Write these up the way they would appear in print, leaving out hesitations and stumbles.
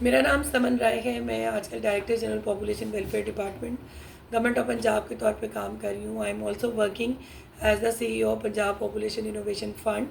मेरा नाम समन राय है। मैं आजकल director general population welfare department government of Punjab के तौर पे काम कर रही हूँ। I am also working as the CEO of Punjab population innovation fund.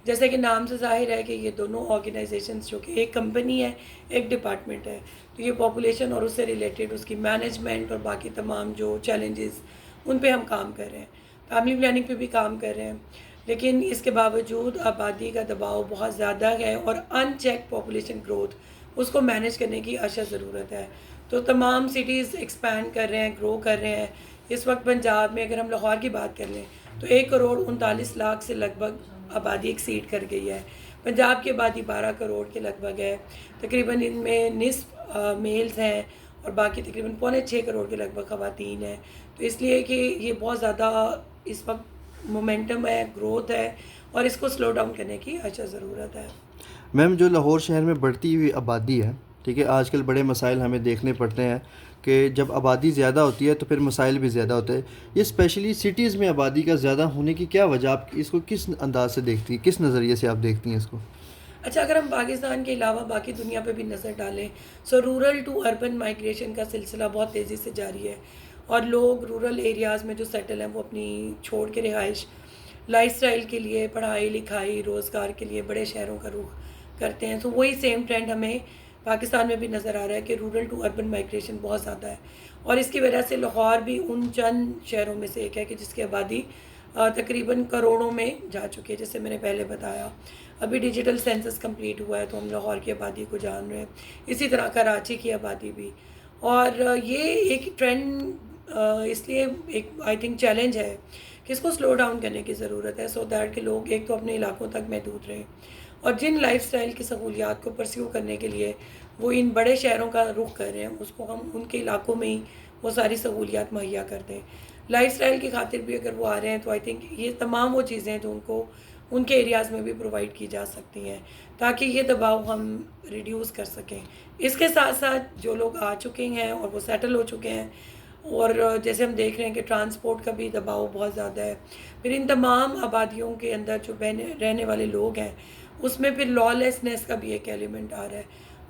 जैसे कि नाम से जाहिर है कि ये दोनों ऑर्गेनाइजेशंस जो कि एक कंपनी है, एक डिपार्टमेंट है, तो ये पॉपुलेशन और उससे रिलेटेड उसकी मैनेजमेंट और बाकी तमाम जो चैलेंजेस उन पे हम काम कर रहे हैं। फैमिली प्लानिंग पे भी काम कर रहे हैं, लेकिन इसके बावजूद आबादी का दबाव बहुत ज़्यादा है और अनचेक पॉपुलेशन ग्रोथ उसको मैनेज करने की अशद ज़रूरत है। तो तमाम सिटीज़ एक्सपैंड कर रहे हैं, ग्रो कर रहे हैं। इस वक्त पंजाब में अगर हम लाहौर की बात कर लें तो 1,39,00,000 से लगभग आबादी एक्सीड कर गई है। पंजाब की आबादी 12 करोड़ के लगभग है। तकरीबन इनमें निस्फ मेल्स हैं और बाकी तकरीबन 6.25 करोड़ के लगभग ख़वातीन हैं। तो इसलिए कि ये बहुत ज़्यादा इस वक्त मोमेंटम है, ग्रोथ है और इसको स्लो डाउन करने की अच्छा ज़रूरत है। मैम, जो लाहौर शहर में बढ़ती हुई आबादी है, ठीक है, आजकल बड़े मसाइल हमें देखने पड़ते हैं कि जब आबादी ज़्यादा होती है तो फिर मसाइल भी ज़्यादा होते हैं। ये स्पेशली सिटीज़ में आबादी का ज़्यादा होने की क्या वजह, आप इसको किस अंदाज से देखती हैं, किस नज़रिए से आप देखती हैं इसको? अच्छा, अगर हम पाकिस्तान के अलावा बाकी दुनिया पे भी नज़र डालें, so rural to urban migration का सिलसिला बहुत तेज़ी से जारी है और लोग रूरल एरियाज़ में जो सेटल हैं वो अपनी छोड़ के रिहाइश लाइफस्टाइल के लिए, पढ़ाई लिखाई, रोज़गार के लिए बड़े शहरों का रुख करते हैं। तो वही सेम ट्रेंड हमें पाकिस्तान में भी नज़र आ रहा है कि रूरल टू अर्बन माइग्रेशन बहुत ज़्यादा है और इसकी वजह से लाहौर भी उन चंद शहरों में से एक है कि जिसकी आबादी तकरीबन करोड़ों में जा चुकी है। जैसे मैंने पहले बताया, अभी डिजिटल सेंसस कंप्लीट हुआ है तो हम लाहौर की आबादी को जान रहे हैं, इसी तरह कराची की आबादी भी। और ये एक ट्रेंड इसलिए एक आई थिंक चैलेंज है कि इसको स्लो डाउन करने की ज़रूरत है, सो दैट के लोग एक तो अपने इलाकों तक महदूद रहें और जिन लाइफस्टाइल की सहूलियात को परस्यू करने के लिए वो इन बड़े शहरों का रुख कर रहे हैं, उसको हम उनके इलाकों में ही वो सारी सहूलियात मुहैया कर दें। लाइफस्टाइल की खातिर भी अगर वो आ रहे हैं तो आई थिंक ये तमाम वो चीज़ें हैं जो उनको उनके एरियाज़ में भी प्रोवाइड की जा सकती हैं ताकि ये दबाव हम रिड्यूस कर सकें। इसके साथ साथ जो लोग आ चुके हैं और वो सेटल हो चुके हैं और जैसे हम देख रहे हैं कि ट्रांसपोर्ट का भी दबाव बहुत ज़्यादा है। फिर इन तमाम आबादियों के अंदर जो रहने वाले लोग हैं उसमें फिर लॉलेसनेस का भी एक एलिमेंट आ रहा है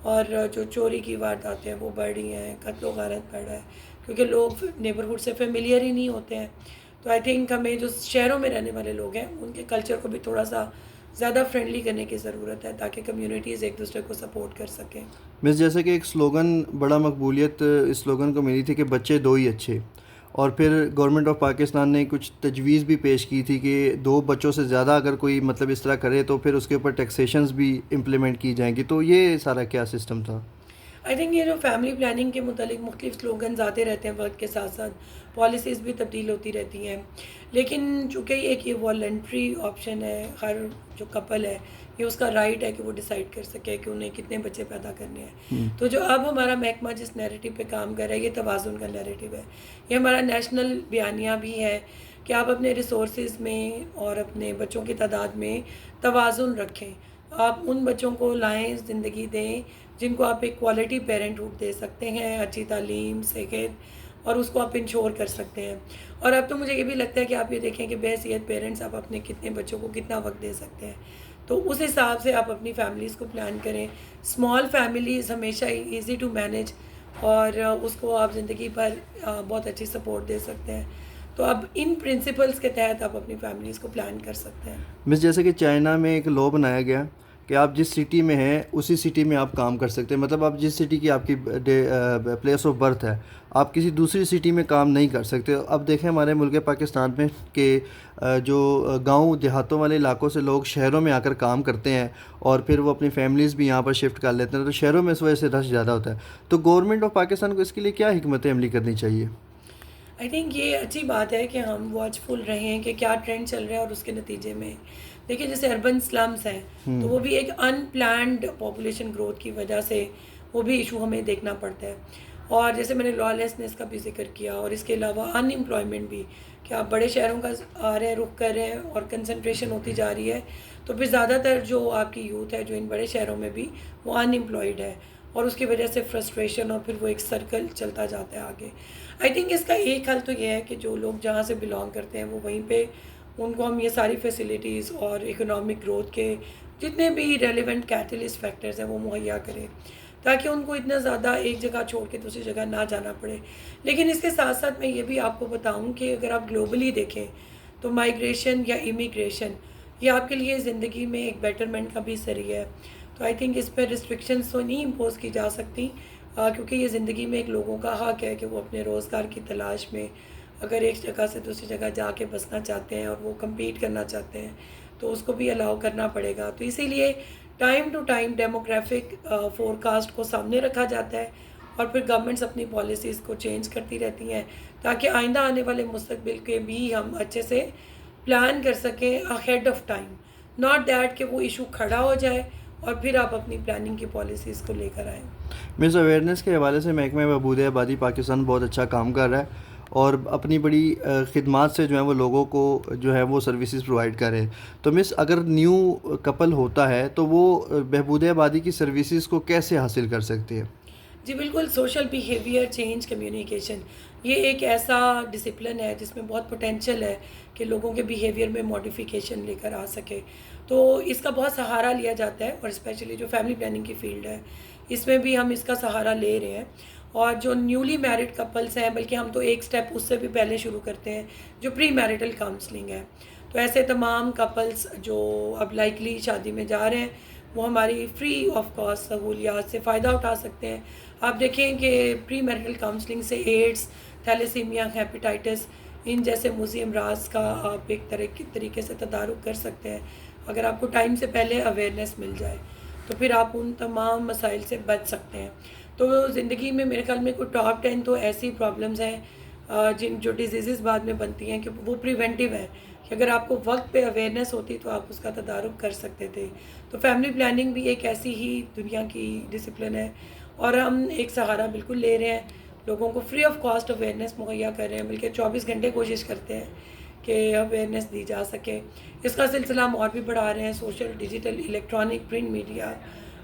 और जो चोरी की वारदातें हैं वो बढ़ रही हैं, कत्ल गारत बढ़ रहा है क्योंकि लोग नेबरहुड से फेमिलियर ही नहीं होते हैं। तो आई थिंक हमें जो शहरों में रहने वाले लोग हैं उनके कल्चर को भी थोड़ा सा ज़्यादा फ्रेंडली करने की ज़रूरत है ताकि कम्युनिटीज़ एक दूसरे को सपोर्ट कर सकें। मिस, जैसे कि एक स्लोगन बड़ा मकबूलियत इस स्लोगन को मिली थी कि बच्चे दो ही अच्छे, और फिर गवर्नमेंट ऑफ पाकिस्तान ने कुछ तजवीज़ भी पेश की थी कि दो बच्चों से ज़्यादा अगर कोई मतलब इस तरह करे तो फिर उसके ऊपर टैक्सेशंस भी इम्प्लीमेंट की जाएंगी। तो ये सारा क्या सिस्टम था? आई थिंक ये जो फैमिली प्लानिंग के मुतालिक मुख्तलिफ स्लोगन्स आते रहते हैं, वक्त के साथ साथ पॉलिसीज़ भी तब्दील होती रहती हैं, लेकिन चूँकि एक ये वॉलंट्री ऑप्शन है, हर जो कपल है ये उसका राइट है कि वो डिसाइड कर सके कि उन्हें कितने बच्चे पैदा करने हैं। तो जो अब हमारा महकमा जिस नैरेटिव पे काम कर रहा है ये तवाज़ुन का नैरेटिव है। ये हमारा नेशनल बयानिया भी है कि आप अपने रिसोर्सेज में और अपने बच्चों की तादाद में तवाज़ुन रखें। आप उन बच्चों को लाएँ, ज़िंदगी दें जिनको आप एक क्वालिटी पेरेंटहुड दे सकते हैं, अच्छी तालीम, सेहत और उसको आप इंश्योर कर सकते हैं। और अब तो मुझे ये भी लगता है कि आप ये देखें कि बेहैसियत पेरेंट्स आप अपने कितने बच्चों को कितना वक़्त दे सकते हैं। तो उस हिसाब से आप अपनी फैमिलीज़ को प्लान करें। स्मॉल फैमिलीज़ हमेशा ईज़ी टू मैनेज और उसको आप ज़िंदगी भर बहुत अच्छी सपोर्ट दे सकते हैं। तो अब इन प्रिंसिपल्स के तहत आप अपनी फैमिलीज़ को प्लान कर सकते हैं। मिस, जैसे कि चाइना में एक लॉ बनाया गया कि आप जिस सिटी में हैं उसी सिटी में आप काम कर सकते हैं, मतलब आप जिस सिटी की आपकी प्लेस ऑफ बर्थ है, आप किसी दूसरी सिटी में काम नहीं कर सकते। अब देखें हमारे मुल्क पाकिस्तान में कि जो गांव देहातों वाले इलाकों से लोग शहरों में आकर काम करते हैं और फिर वो अपनी फैमिलीज़ भी यहाँ पर शिफ्ट कर लेते हैं, तो शहरों में इस वजह से रश ज़्यादा होता है। तो गवर्नमेंट ऑफ पाकिस्तान को इसके लिए क्या हिकमत अमली करनी चाहिए? आई थिंक ये अच्छी बात है कि हम वॉचफुल रहें कि क्या ट्रेंड चल रहा है और उसके नतीजे में देखिए जैसे अर्बन स्लम्स हैं तो वो भी एक अनप्लान्ड पॉपुलेशन ग्रोथ की वजह से वो भी इशू हमें देखना पड़ता है। और जैसे मैंने लॉलेसनेस का भी जिक्र किया और इसके अलावा अनएम्प्लॉयमेंट भी कि आप बड़े शहरों का आ रहे हैं, रुख कर रहे हैं और कंसंट्रेशन होती जा रही है, तो फिर ज़्यादातर जो आपकी यूथ है जो इन बड़े शहरों में भी वो अनएम्प्लॉयड है और उसकी वजह से फ्रस्ट्रेशन और फिर वो एक सर्कल चलता जाता है आगे। आई थिंक इसका एक हल तो ये है कि जो लोग जहाँ से बिलोंग करते हैं वो वहीं पे उनको हम ये सारी फैसिलिटीज़ और इकोनॉमिक ग्रोथ के जितने भी रेलिवेंट कैटलिस्ट फैक्टर्स हैं वो मुहैया करें। ताकि उनको इतना ज़्यादा एक जगह छोड़ के दूसरी जगह ना जाना पड़े। लेकिन इसके साथ-साथ मैं ये भी आपको बताऊँ कि अगर आप ग्लोबली देखें, तो माइग्रेशन या इमिग्रेशन ये आपके लिए ज़िंदगी में एक बेटरमेंट का भी ज़रिया है। तो आई थिंक इस पे रिस्ट्रिक्शंस तो नहीं इम्पोज़ की जा सकती, क्योंकि ये ज़िंदगी में एक लोगों का हक़ है कि वो अपने रोज़गार की तलाश में अगर एक जगह से दूसरी जगह जाके बसना चाहते हैं और वो कम्पीट करना चाहते हैं, तो उसको भी अलाउ करना पड़ेगा। तो इसीलिए time to time demographic forecast को सामने रखा जाता है और फिर गवर्नमेंट्स अपनी पॉलिसीज़ को चेंज करती रहती हैं, ताकि आइंदा आने वाले मुस्तकबिल के भी हम अच्छे से प्लान कर सकें ahead of time. Not that कि वो इशू खड़ा हो जाए और फिर आप अपनी प्लानिंग की पॉलिसीज़ को लेकर आएँ। मीन्स अवेयरनेस के हवाले से महकमा बहबूद आबादी पाकिस्तान बहुत अच्छा काम कर रहा है और अपनी बड़ी खिदमात से जो है वो लोगों को जो है वो सर्विसेज प्रोवाइड कर रहे हैं। तो मिस अगर न्यू कपल होता है तो वो बहबूद आबादी की सर्विसेज को कैसे हासिल कर सकते हैं? जी बिल्कुल, सोशल बिहेवियर चेंज कम्युनिकेशन ये एक ऐसा डिसिप्लिन है जिसमें बहुत पोटेंशियल है कि लोगों के बिहेवियर में मॉडिफिकेशन लेकर आ सके। तो इसका बहुत सहारा लिया जाता है और स्पेशली जो फैमिली प्लानिंग की फ़ील्ड है, इसमें भी हम इसका सहारा ले रहे हैं। और जो न्यूली मैरिड कपल्स हैं, बल्कि हम तो एक स्टेप उससे भी पहले शुरू करते हैं, जो प्री मैरिटल काउंसलिंग है। तो ऐसे तमाम कपल्स जो अब लाइकली शादी में जा रहे हैं, वो हमारी फ्री ऑफ कॉस्ट सहूलियात से फ़ायदा उठा सकते हैं। आप देखें कि प्री मैरिटल काउंसलिंग से एड्स, थैलेसीमिया, हेपेटाइटिस इन जैसे मुज़ी अमराज़ का आप एक तरीके से तदारुक कर सकते हैं। अगर आपको टाइम से पहले अवेयरनेस मिल जाए, तो फिर आप उन तमाम मसाइल से बच सकते हैं। तो ज़िंदगी में मेरे ख़्याल में कोई टॉप 10 तो ऐसी प्रॉब्लम्स हैं जिन जो डिजीज़ेज़ बाद में बनती हैं कि वो प्रिवेंटिव हैं, कि अगर आपको वक्त पे अवेयरनेस होती तो आप उसका तदारुक कर सकते थे। तो फैमिली प्लानिंग भी एक ऐसी ही दुनिया की डिसिप्लिन है और हम एक सहारा बिल्कुल ले रहे हैं, लोगों को फ्री ऑफ कॉस्ट अवेयरनेस मुहैया कर रहे हैं, बल्कि 24 घंटे कोशिश करते हैं कि अवेयरनेस दी जा सके। इसका सिलसिला हम और भी बढ़ा रहे हैं, social, digital, electronic, print media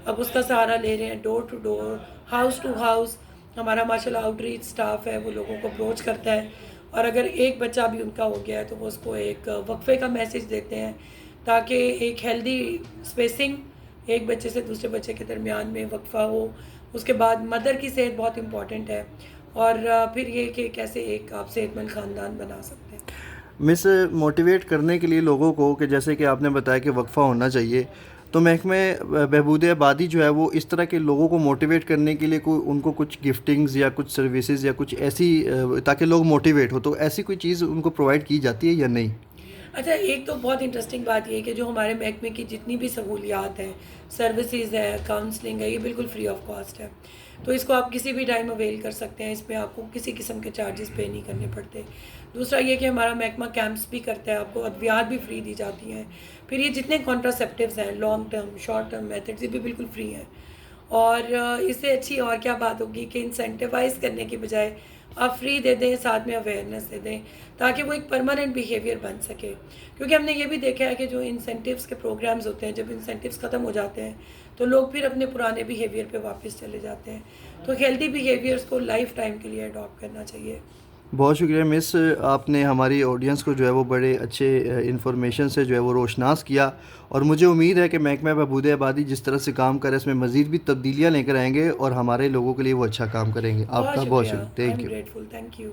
अब उसका सहारा ले रहे हैं, door to door, house to house. हमारा माशाल्लाह आउटरीच स्टाफ है, वो लोगों को अप्रोच करता है और अगर एक बच्चा भी उनका हो गया है तो वो उसको एक वक्फे का मैसेज देते हैं, ताकि एक हेल्दी स्पेसिंग एक बच्चे से दूसरे बच्चे के दरमियान में वक्फा हो। उसके बाद मदर की सेहत बहुत इम्पॉर्टेंट है और फिर ये कि कैसे एक आप सेहतमंद ख़ानदान बना सकते हैं। मिस मोटिवेट करने के लिए लोगों को कि जैसे कि आपने बताया कि वक्फ़ा होना चाहिए, तो महकमे बहबूद आबादी जो है वो इस तरह के लोगों को मोटिवेट करने के लिए कोई उनको कुछ गिफ्टिंग्स या कुछ सर्विसेज या कुछ ऐसी ताकि लोग मोटिवेट हो, तो ऐसी कोई चीज़ उनको प्रोवाइड की जाती है या नहीं? अच्छा, एक तो बहुत इंटरेस्टिंग बात ये है कि जो हमारे महकमे की जितनी भी सहूलियात हैं, सर्विसेज़ है, काउंसलिंग है, ये बिल्कुल फ्री ऑफ कॉस्ट है। तो इसको आप किसी भी टाइम अवेल कर सकते हैं, इसमें आपको किसी किस्म के चार्जेस पे नहीं करने पड़ते। दूसरा ये कि हमारा महकमा कैंप्स भी करता है, आपको अद्वियात भी फ्री दी जाती हैं। फिर ये जितने कॉन्ट्रासेप्टिव्स हैं, long term, short term methods, ये भी बिल्कुल फ्री हैं। और इससे अच्छी और क्या बात होगी कि इंसेंटिवाइज़ करने की बजाय आप फ्री दे दें, साथ में अवेयरनेस दे दें, ताकि वो एक परमानेंट बिहेवियर बन सके। क्योंकि हमने ये भी देखा है कि जो इंसेंटिव्स के प्रोग्राम्स होते हैं, जब इंसेंटिव्स ख़त्म हो जाते हैं तो लोग फिर अपने पुराने बिहेवियर पे वापस चले जाते हैं। तो हेल्दी बिहेवियर्स को लाइफ टाइम के लिए अडॉप्ट करना चाहिए। बहुत शुक्रिया मिस, आपने हमारी ऑडियंस को जो है वो बड़े अच्छे इंफॉर्मेशन से जो है वो रोशनास किया और मुझे उम्मीद है कि महकमा बहबूद आबादी जिस तरह से काम करे इसमें मज़ीद भी तब्दीलियाँ लेकर आएंगे और हमारे लोगों के लिए वो अच्छा काम करेंगे। आपका बहुत शुक्रिया, I am thank you. Grateful, thank you.